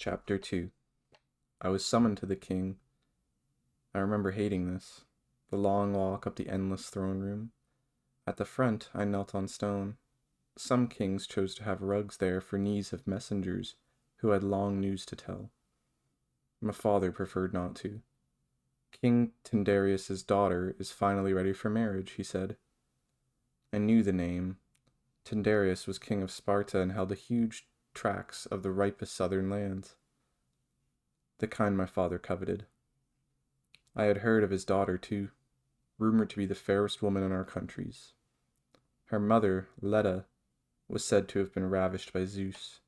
Chapter 2. I was summoned to the king. I remember hating this. The long walk up the endless throne room. At the front, I knelt on stone. Some kings chose to have rugs there for knees of messengers who had long news to tell. My father preferred not to. King Tyndareus' daughter is finally ready for marriage, he said. I knew the name. Tyndareus was king of Sparta and held a huge tracts of the ripest southern lands, the kind my father coveted. I had heard of his daughter, too, rumored to be the fairest woman in our countries. Her mother, Leda, was said to have been ravished by Zeus,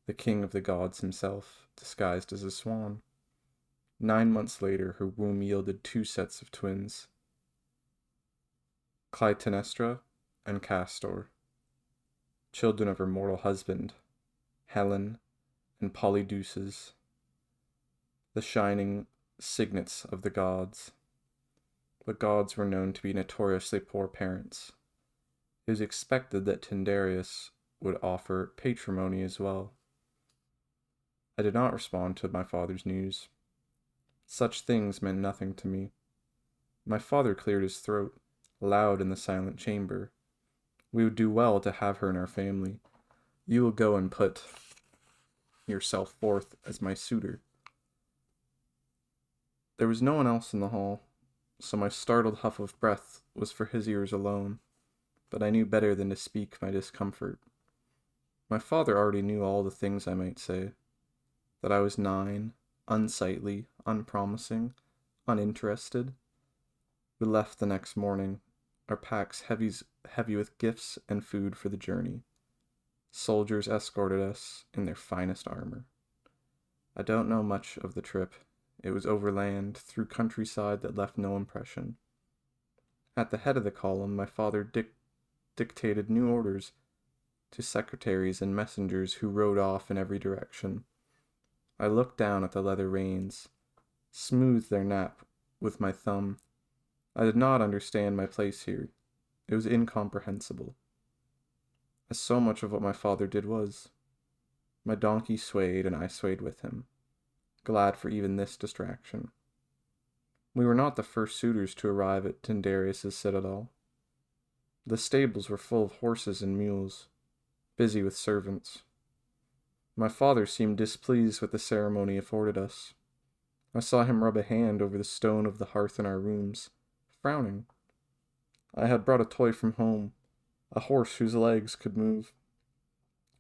the king of the gods himself, disguised as a swan. 9 months later, her womb yielded 2 sets of twins, Clytemnestra and Castor, children of her mortal husband, Helen and Polydeuces, the shining signets of the gods. The gods were known to be notoriously poor parents. It was expected that Tyndareus would offer patrimony as well. I did not respond to my father's news. Such things meant nothing to me. My father cleared his throat, loud in the silent chamber. We would do well to have her in our family. You will go and put yourself forth as my suitor. There was no one else in the hall, so my startled huff of breath was for his ears alone, but I knew better than to speak my discomfort. My father already knew all the things I might say, that I was 9, unsightly, unpromising, uninterested. We left the next morning, our packs heavy with gifts and food for the journey. Soldiers escorted us in their finest armor. I don't know much of the trip. It was overland, through countryside that left no impression. At the head of the column, my father dictated new orders to secretaries and messengers who rode off in every direction. I looked down at the leather reins, smoothed their nap with my thumb. I did not understand my place here. It was incomprehensible, as so much of what my father did was. My donkey swayed, and I swayed with him, glad for even this distraction. We were not the first suitors to arrive at Tyndareus' citadel. The stables were full of horses and mules, busy with servants. My father seemed displeased with the ceremony afforded us. I saw him rub a hand over the stone of the hearth in our rooms, frowning. I had brought a toy from home, a horse whose legs could move.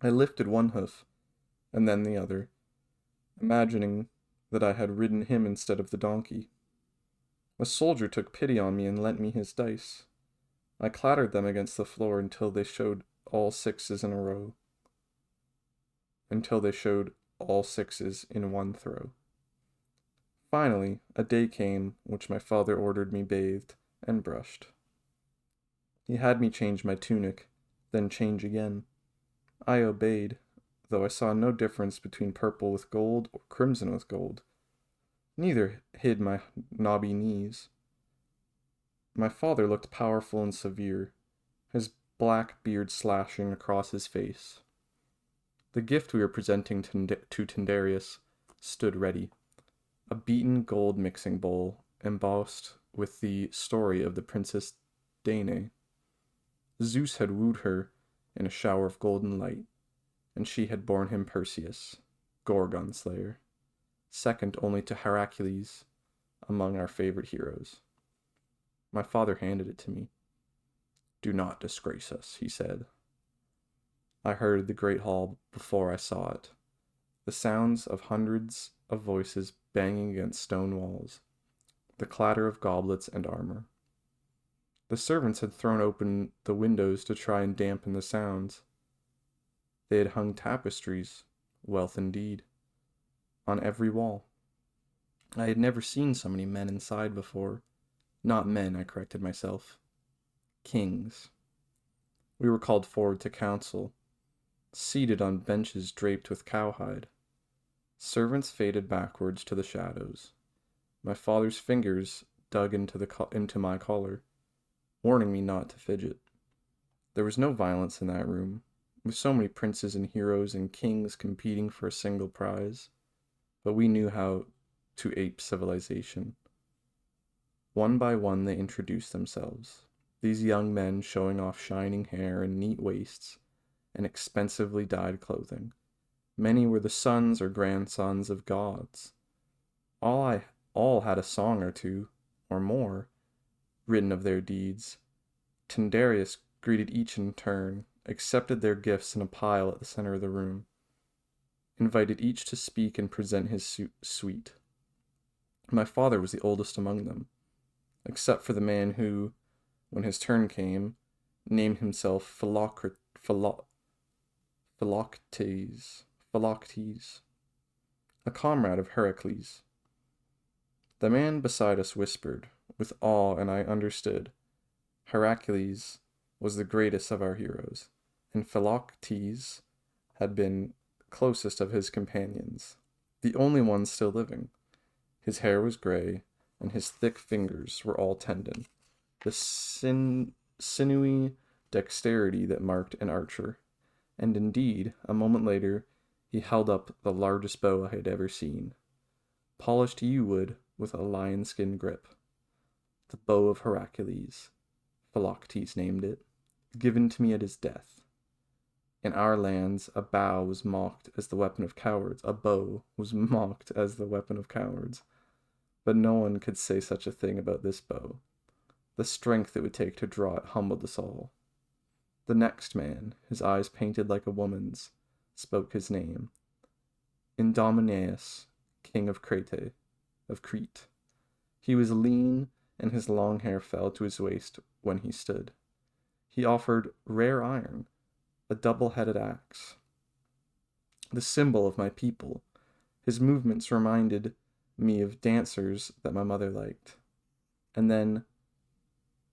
I lifted one hoof, and then the other, imagining that I had ridden him instead of the donkey. A soldier took pity on me and lent me his dice. I clattered them against the floor until they showed all 6s in a row. Until they showed all 6s in one throw. Finally, a day came which my father ordered me bathed and brushed. He had me change my tunic, then change again. I obeyed, though I saw no difference between purple with gold or crimson with gold. Neither hid my knobby knees. My father looked powerful and severe, his black beard slashing across his face. The gift we were presenting to Tyndareus stood ready, a beaten gold mixing bowl embossed with the story of the Princess Danae. Zeus had wooed her in a shower of golden light, and she had borne him Perseus, Gorgon slayer, second only to Achilles among our favorite heroes. My father handed it to me. "Do not disgrace us," he said. I heard the great hall before I saw it, the sounds of hundreds of voices banging against stone walls, the clatter of goblets and armor. The servants had thrown open the windows to try and dampen the sounds. They had hung tapestries, wealth indeed, on every wall. I had never seen so many men inside before. Not men, I corrected myself. Kings. We were called forward to council, seated on benches draped with cowhide. Servants faded backwards to the shadows. My father's fingers dug into my collar, warning me not to fidget. There was no violence in that room, with so many princes and heroes and kings competing for a single prize. but we knew how to ape civilization. One by one they introduced themselves, these young men showing off shining hair and neat waists and expensively dyed clothing. Many were the sons or grandsons of gods. All had a song or two, or more, written of their deeds. Tyndareus greeted each in turn, accepted their gifts in a pile at the center of the room, invited each to speak and present his suite. My father was the oldest among them, except for the man who, when his turn came, named himself Philoctetes, a comrade of Heracles. The man beside us whispered, with awe, and I understood. Heracles was the greatest of our heroes, and Philoctetes had been closest of his companions, the only one still living. His hair was gray, and his thick fingers were all tendon, the sinewy dexterity that marked an archer. And indeed, a moment later, he held up the largest bow I had ever seen, polished yew wood with a lion-skin grip. The bow of Heracles, Philoctetes named it, given to me at his death. In our lands, a bow was mocked as the weapon of cowards. A bow was mocked as the weapon of cowards. But no one could say such a thing about this bow. The strength it would take to draw it humbled us all. The next man, his eyes painted like a woman's, spoke his name. Idomeneus, king of Crete. He was lean, and his long hair fell to his waist when he stood. He offered rare iron, a double-headed axe, the symbol of my people. His movements reminded me of dancers that my mother liked. And then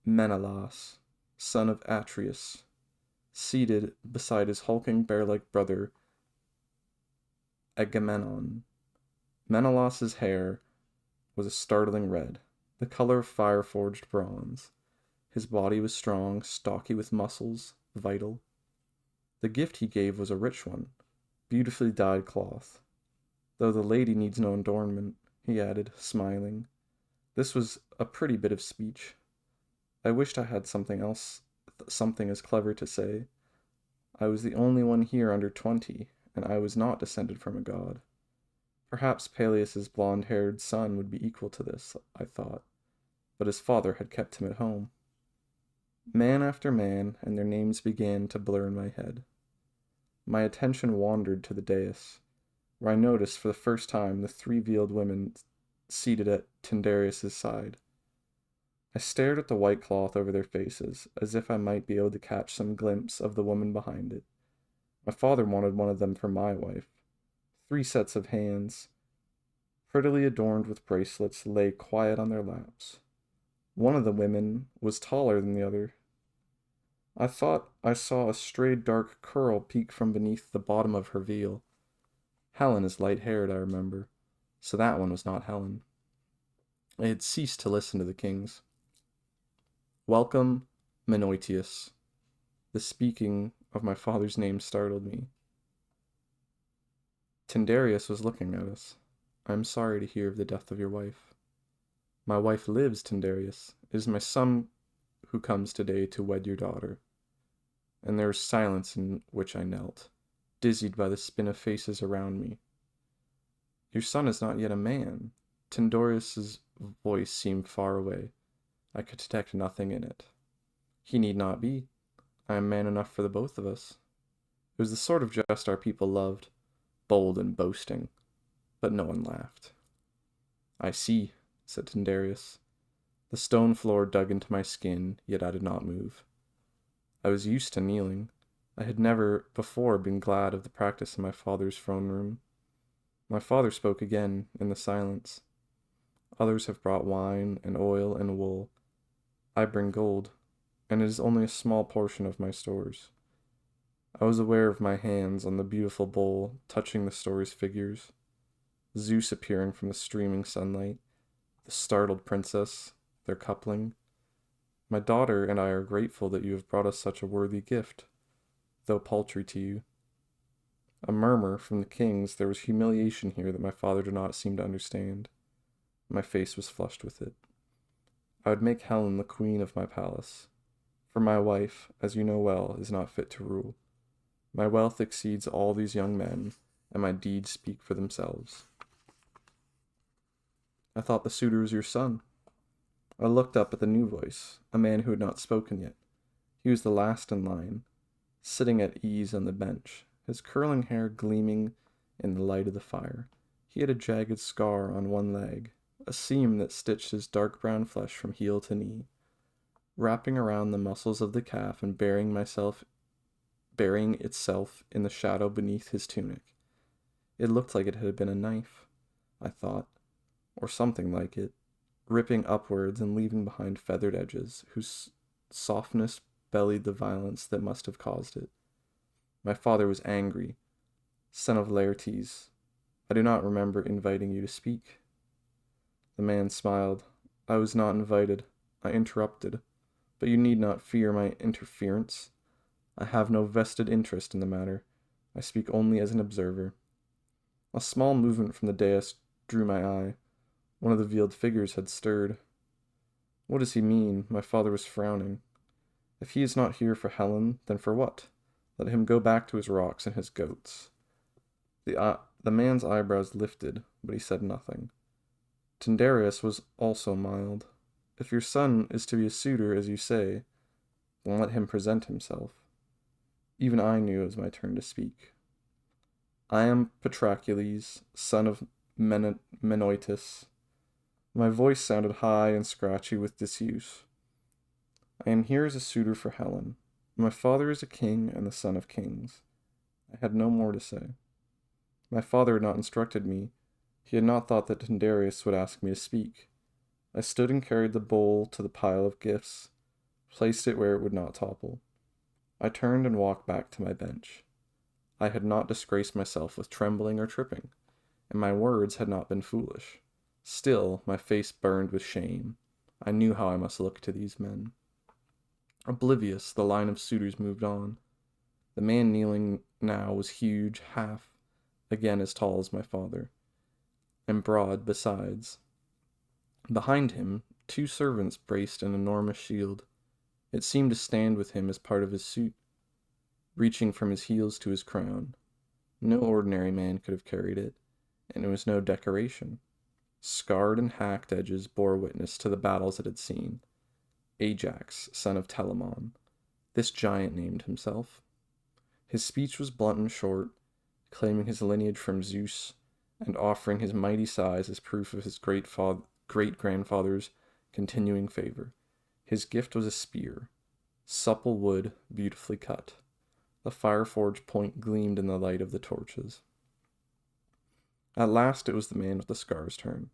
Menelaus, son of Atreus, seated beside his hulking bear-like brother Agamemnon. Menelaus's hair was a startling red, the color of fire-forged bronze. His body was strong, stocky with muscles, vital. The gift he gave was a rich one, beautifully dyed cloth. Though the lady needs no adornment, he added, smiling. This was a pretty bit of speech. I wished I had something as clever to say. I was the only one here under 20, and I was not descended from a god. Perhaps Peleus's blonde-haired son would be equal to this, I thought, but his father had kept him at home. Man after man, and their names began to blur in my head. My attention wandered to the dais, where I noticed for the first time the three veiled women seated at Tyndareus' side. I stared at the white cloth over their faces, as if I might be able to catch some glimpse of the woman behind it. My father wanted one of them for my wife. 3 sets of hands, prettily adorned with bracelets, lay quiet on their laps. One of the women was taller than the other. I thought I saw a stray dark curl peek from beneath the bottom of her veil. Helen is light-haired, I remember, so that one was not Helen. I had ceased to listen to the kings. Welcome, Menoetius. The speaking of my father's name startled me. Tyndareus was looking at us. I am sorry to hear of the death of your wife. My wife lives, Tyndareus. It is my son who comes today to wed your daughter. And there was silence in which I knelt, dizzied by the spin of faces around me. Your son is not yet a man. Tyndareus' voice seemed far away. I could detect nothing in it. He need not be. I am man enough for the both of us. It was the sort of jest our people loved, bold and boasting, but no one laughed. I see, said Tyndareus. The stone floor dug into my skin, yet I did not move. I was used to kneeling. I had never before been glad of the practice in my father's throne room. My father spoke again in the silence. Others have brought wine and oil and wool. I bring gold, and it is only a small portion of my stores. I was aware of my hands on the beautiful bowl touching the store's figures, Zeus appearing from the streaming sunlight, the startled princess, their coupling. My daughter and I are grateful that you have brought us such a worthy gift, though paltry to you. A murmur from the kings. There was humiliation here that my father did not seem to understand. My face was flushed with it. I would make Helen the queen of my palace. For my wife, as you know well, is not fit to rule. My wealth exceeds all these young men, and my deeds speak for themselves. I thought the suitor was your son. I looked up at the new voice, a man who had not spoken yet. He was the last in line, sitting at ease on the bench, his curling hair gleaming in the light of the fire. He had a jagged scar on one leg, a seam that stitched his dark brown flesh from heel to knee, wrapping around the muscles of the calf and burying itself in the shadow beneath his tunic. It looked like it had been a knife, I thought, or something like it, ripping upwards and leaving behind feathered edges, whose softness bellied the violence that must have caused it. My father was angry. Son of Laertes, I do not remember inviting you to speak. The man smiled. I was not invited. I interrupted. But you need not fear my interference. I have no vested interest in the matter. I speak only as an observer. A small movement from the dais drew my eye. One of the veiled figures had stirred. What does he mean? My father was frowning. If he is not here for Helen, then for what? Let him go back to his rocks and his goats. The man's eyebrows lifted, but he said nothing. Tyndareus was also mild. If your son is to be a suitor, as you say, then let him present himself. Even I knew it was my turn to speak. I am Patroclus, son of Menoetis. My voice sounded high and scratchy with disuse. I am here as a suitor for Helen. My father is a king and the son of kings. I had no more to say. My father had not instructed me. He had not thought that Tyndareus would ask me to speak. I stood and carried the bowl to the pile of gifts, placed it where it would not topple. I turned and walked back to my bench. I had not disgraced myself with trembling or tripping, and my words had not been foolish. Still, my face burned with shame. I knew how I must look to these men. Oblivious, the line of suitors moved on. The man kneeling now was huge, half, again as tall as my father, and broad besides. Behind him, 2 servants braced an enormous shield. It seemed to stand with him as part of his suit, reaching from his heels to his crown. No ordinary man could have carried it, and it was no decoration. Scarred and hacked edges bore witness to the battles it had seen. Ajax, son of Telamon. This giant named himself. His speech was blunt and short, claiming his lineage from Zeus, and offering his mighty size as proof of his great-grandfather's continuing favor. His gift was a spear, supple wood, beautifully cut. The fire-forged point gleamed in the light of the torches. At last it was the man with the scar's turn.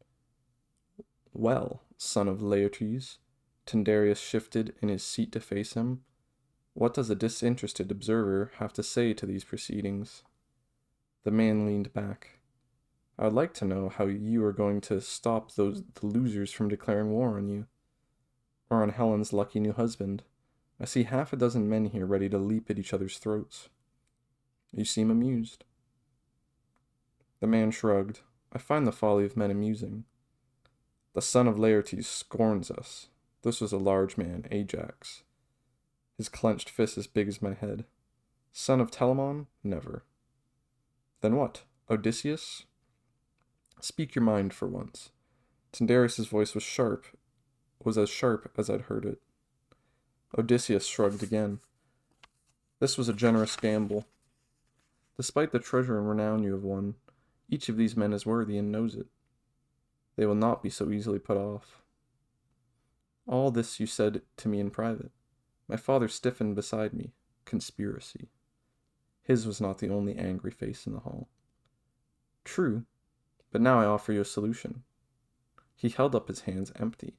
Well, son of Laertes, Tyndareus shifted in his seat to face him. What does a disinterested observer have to say to these proceedings? The man leaned back. I would like to know how you are going to stop the losers from declaring war on you, or on Helen's lucky new husband. I see 6 men here ready to leap at each other's throats. You seem amused. The man shrugged. I find the folly of men amusing. The son of Laertes scorns us. This was a large man, Ajax, his clenched fist as big as my head. Son of Telamon? Never. Then what? Odysseus? Speak your mind for once. Tyndareus' voice was as sharp as I'd heard it. Odysseus shrugged again. This was a generous gamble. Despite the treasure and renown you have won, each of these men is worthy and knows it. They will not be so easily put off. All this you said to me in private. My father stiffened beside me. Conspiracy. His was not the only angry face in the hall. True, but now I offer you a solution. He held up his hands empty.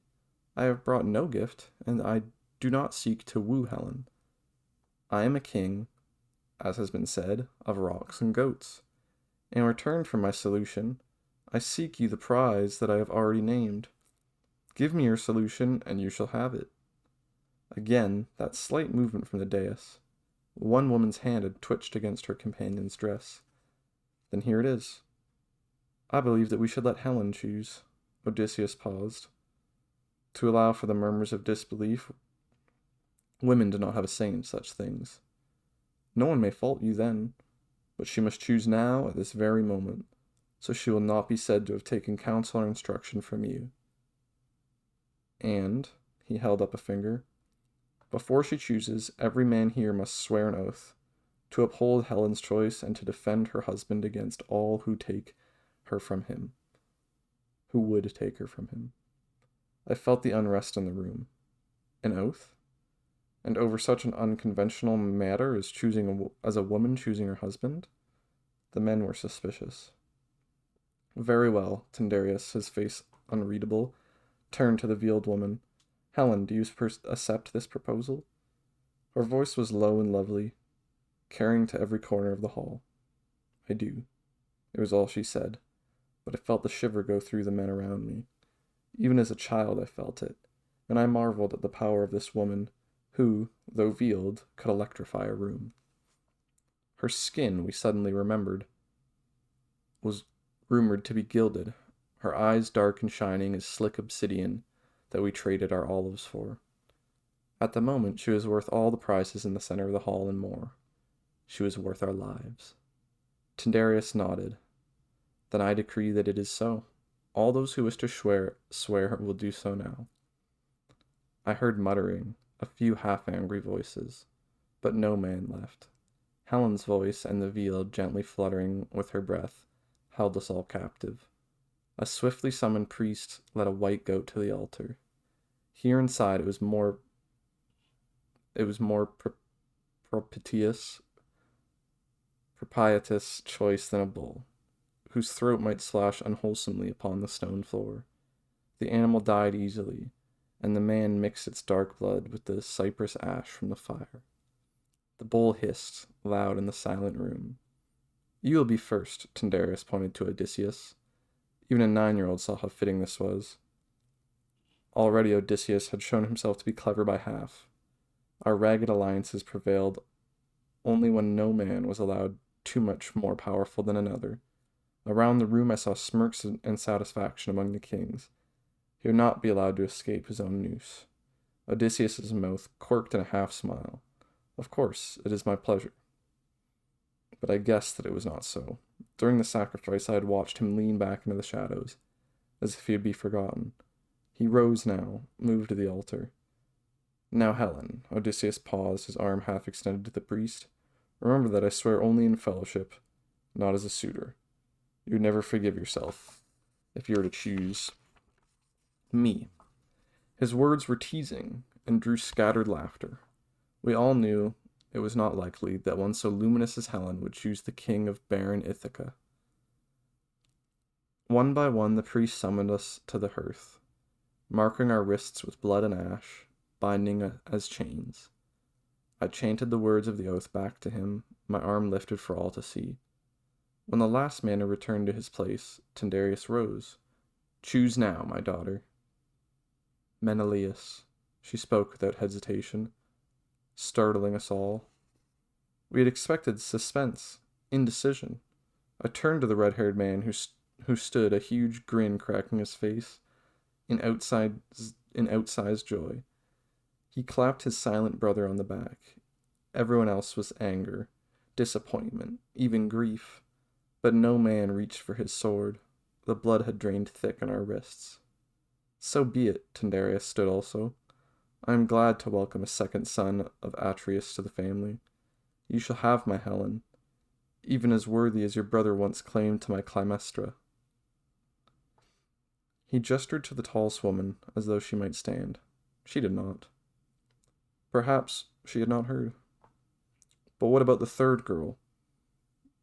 I have brought no gift, and I do not seek to woo Helen. I am a king, as has been said, of rocks and goats. In return for my solution, I seek you the prize that I have already named. Give me your solution, and you shall have it. Again, that slight movement from the dais. One woman's hand had twitched against her companion's dress. Then here it is. I believe that we should let Helen choose. Odysseus paused. To allow for the murmurs of disbelief, women do not have a say in such things. No one may fault you then, but she must choose now at this very moment, so she will not be said to have taken counsel or instruction from you. And, he held up a finger, before she chooses, every man here must swear an oath, to uphold Helen's choice and to defend her husband against all who take her from him, who would take her from him. I felt the unrest in the room. An oath? And over such an unconventional matter as as a woman choosing her husband? The men were suspicious. Very well, Tyndareus, his face unreadable, turned to the veiled woman. Helen, do you accept this proposal? Her voice was low and lovely, carrying to every corner of the hall. I do. It was all she said, but I felt the shiver go through the men around me. Even as a child I felt it, and I marveled at the power of this woman, who, though veiled, could electrify a room. Her skin, we suddenly remembered, was rumored to be gilded, her eyes dark and shining as slick obsidian that we traded our olives for. At the moment, she was worth all the prizes in the center of the hall and more. She was worth our lives. Tyndareus nodded. Then I decree that it is so. All those who wish to swear will do so now. I heard muttering, a few half-angry voices, but no man left. Helen's voice and the veil gently fluttering with her breath held us all captive. A swiftly summoned priest led a white goat to the altar. Here inside it was more propitious choice than a bull, whose throat might splash unwholesomely upon the stone floor. The animal died easily, and the man mixed its dark blood with the cypress ash from the fire. The bull hissed, loud in the silent room. You will be first, Tyndareus pointed to Odysseus. Even a 9-year-old saw how fitting this was. Already Odysseus had shown himself to be clever by half. Our ragged alliances prevailed only when no man was allowed too much more powerful than another. Around the room I saw smirks and satisfaction among the kings. He would not be allowed to escape his own noose. Odysseus's mouth quirked in a half-smile. Of course, it is my pleasure. But I guessed that it was not so. During the sacrifice I had watched him lean back into the shadows, as if he would be forgotten. He rose now, moved to the altar. Now, Helen, Odysseus paused, his arm half extended to the priest. Remember that I swear only in fellowship, not as a suitor. You would never forgive yourself if you were to choose me. His words were teasing and drew scattered laughter. We all knew it was not likely that one so luminous as Helen would choose the king of barren Ithaca. One by one the priest summoned us to the hearth, marking our wrists with blood and ash, binding as chains. I chanted the words of the oath back to him, my arm lifted for all to see. When the last man had returned to his place, Tyndareus rose. Choose now, my daughter. Menelaus, she spoke without hesitation, startling us all. We had expected suspense, indecision. I turned to the red-haired man who stood, a huge grin cracking his face, in outsized joy. He clapped his silent brother on the back. Everyone else was anger, disappointment, even grief. But no man reached for his sword. The blood had drained thick on our wrists. So be it, Tyndareus stood also. I am glad to welcome a second son of Atreus to the family. You shall have my Helen, even as worthy as your brother once claimed to my Clymestra. He gestured to the tallest woman as though she might stand. She did not. Perhaps she had not heard. But what about the third girl?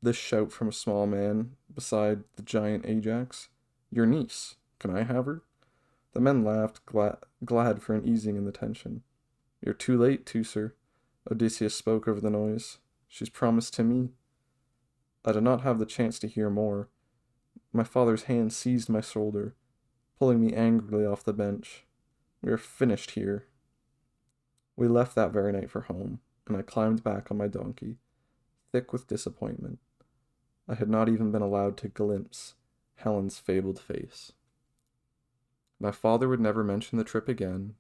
This shout from a small man beside the giant Ajax. Your niece. Can I have her? The men laughed, glad for an easing in the tension. You're too late, Teucer. Odysseus spoke over the noise. She's promised to me. I did not have the chance to hear more. My father's hand seized my shoulder, pulling me angrily off the bench. We are finished here. We left that very night for home, and I climbed back on my donkey, thick with disappointment. I had not even been allowed to glimpse Helen's fabled face. My father would never mention the trip again,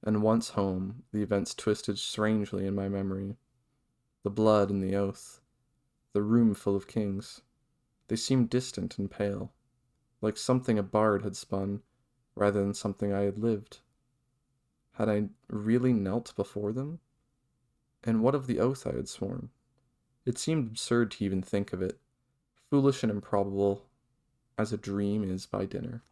and once home, the events twisted strangely in my memory. The blood and the oath, the room full of kings, they seemed distant and pale, like something a bard had spun rather than something I had lived. Had I really knelt before them? And what of the oath I had sworn? It seemed absurd to even think of it, foolish and improbable as a dream is by dinner.